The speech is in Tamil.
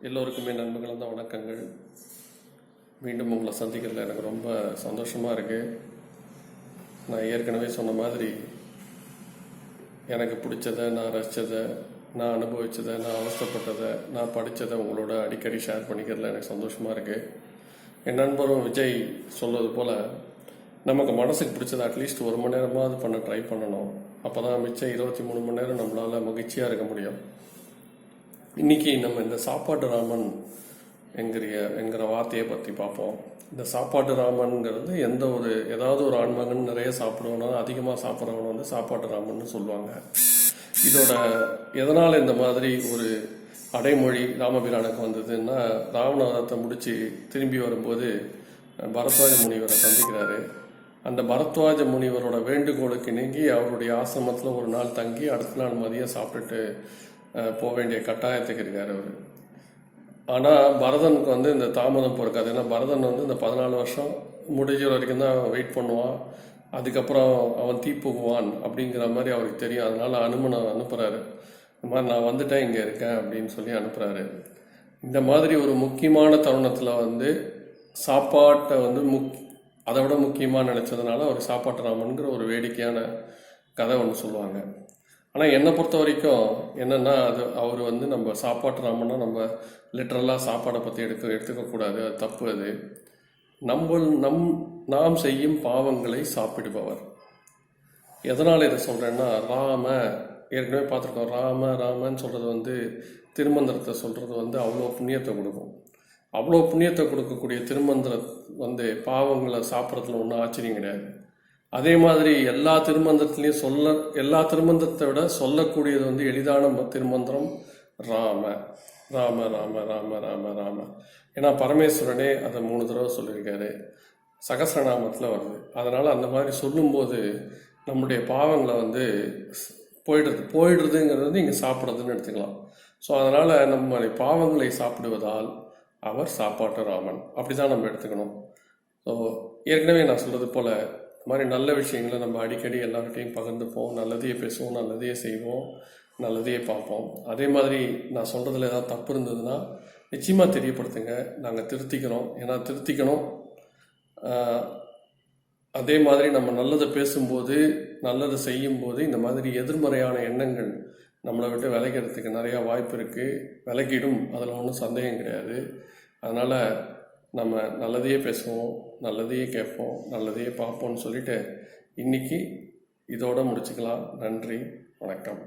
எல்லோருக்குமே நண்பர்களான வணக்கங்கள். மீண்டும் உங்களை சந்திக்கிறதுல எனக்கு ரொம்ப சந்தோஷமாக இருக்குது. நான் ஏற்கனவே சொன்ன மாதிரி எனக்கு பிடிச்சதை, நான் ரசித்ததை, நான் அனுபவித்ததை, நான் அவஸ்தைப்பட்டதை, நான் படித்ததை உங்களோட அடிக்கடி ஷேர் பண்ணிக்கிறதுல எனக்கு சந்தோஷமாக இருக்குது. என் நண்பரும் விஜய் சொல்வது போல் நமக்கு மனசுக்கு பிடிச்சதை அட்லீஸ்ட் 1 மணி நேரமாவது பண்ண ட்ரை பண்ணணும். அப்போ தான் மிச்சம் 23 மணி நேரம் நம்மளால் மகிழ்ச்சியாக இருக்க முடியும். இன்றைக்கி நம்ம இந்த சாப்பாட்டு ராமன் என்கிற வார்த்தையை பற்றி பார்ப்போம். இந்த சாப்பாட்டு ராமன்கிறது ஏதாவது ஒரு ஆண்மகன் நிறைய சாப்பிடுவோன்னா அதிகமாக சாப்பிட்றவன சாப்பாட்டு ராமன் சொல்லுவாங்க. இதோட எதனால் இந்த மாதிரி ஒரு அடைமொழி ராமபிரானுக்கு வந்ததுன்னா, ராவணவதத்தை முடித்து திரும்பி வரும்போது பரத்வாஜ முனிவரை சந்திக்கிறாரு. அந்த பரத்வாஜ முனிவரோட வேண்டுகோளுக்கு இணங்கி அவருடைய ஆசிரமத்தில் ஒரு நாள் தங்கி அடுத்த நாள் மதியம் சாப்பிட்டுட்டு போக வேண்டிய கட்டாயத்துக்கு இருக்கார் அவர். ஆனால் பரதனுக்கு இந்த தாமதம் பிறக்காது. ஏன்னா பரதன் இந்த 14 வருஷம் முடிஞ்ச வரைக்கும் தான் வெயிட் பண்ணுவான். அதுக்கப்புறம் அவன் தீப்புகுவான் அப்படிங்கிற மாதிரி அவருக்கு தெரியும். அதனால அனுமனை அனுப்புகிறாரு. இந்த மாதிரி நான் வந்துட்டேன், இங்கே இருக்கேன் அப்படின்னு சொல்லி அனுப்புகிறாரு. இந்த மாதிரி ஒரு முக்கியமான தருணத்தில் சாப்பாட்டை அதை விட முக்கியமாக நினச்சதுனால அவர் சாப்பாட்டு ராமனுங்கிற ஒரு வேடிக்கையான கதை ஒன்று சொல்லுவாங்க. ஆனால் என்னை பொறுத்த வரைக்கும் என்னென்னா, அவர் நம்ம சாப்பாட்டு ராமன்னா நம்ம லிட்ரலாக சாப்பாடை பற்றி எடுத்துக்கக்கூடாது. அது தப்பு. அது நாம் செய்யும் பாவங்களை சாப்பிடுபவர். எதனால் இதை சொல்கிறேன்னா, ஏற்கனவே பார்த்துருக்கோம். ராமன்னு சொல்கிறது திருமந்திரத்தை சொல்கிறது அவ்வளோ புண்ணியத்தை கொடுக்கும். அவ்வளோ புண்ணியத்தை கொடுக்கக்கூடிய திருமந்திரம் பாவங்களை சாப்பிட்றதுல ஒன்றும் ஆச்சரியம் கிடையாது. அதே மாதிரி எல்லா திருமந்திரத்திலையும் எல்லா திருமந்திரத்தை விட சொல்லக்கூடியது எளிதான திருமந்திரம் ராம ராம ராம ராம ராம ராம. ஏன்னா பரமேஸ்வரனே அதை 3 தடவை சொல்லியிருக்காரு. சகஸ்ரநாமத்தில் வருது. அதனால் அந்த மாதிரி சொல்லும்போது நம்முடைய பாவங்களை போயிடுறதுங்கிறது இங்கே சாப்பிட்றதுன்னு எடுத்துக்கலாம். ஸோ அதனால் நம்முடைய பாவங்களை சாப்பிடுவதால் அவர் சாப்பாட்டு ராமன், அப்படி தான் நம்ம எடுத்துக்கணும். ஸோ ஏற்கனவே நான் சொல்கிறது போல் இந்த மாதிரி நல்ல விஷயங்களை நம்ம அடிக்கடி எல்லார்கிட்டையும் பகிர்ந்துப்போம். நல்லதையே பேசுவோம், நல்லதையே செய்வோம், நல்லதையே பார்ப்போம். அதே மாதிரி நான் சொல்கிறதுல ஏதாவது தப்பு இருந்ததுன்னா நிச்சயமாக தெரியப்படுத்துங்க. நாங்கள் திருத்திக்கிறோம். ஏன்னா திருத்திக்கணும். அதே மாதிரி நம்ம நல்லதை பேசும்போது, நல்லதை செய்யும்போது இந்த மாதிரி எதிர்மறையான எண்ணங்கள் நம்மளை விட்டு விளைக்கிறதுக்கு நிறையா வாய்ப்பு இருக்குது. விலகிடும், அதில் ஒன்றும் சந்தேகம் கிடையாது. அதனால் நம்ம நல்லதையே பேசுவோம், நல்லதையே கேட்போம், நல்லதையே பார்ப்போம்னு சொல்லிட்டு இன்றைக்கி இதோடு முடிச்சுக்கலாம். நன்றி, வணக்கம்.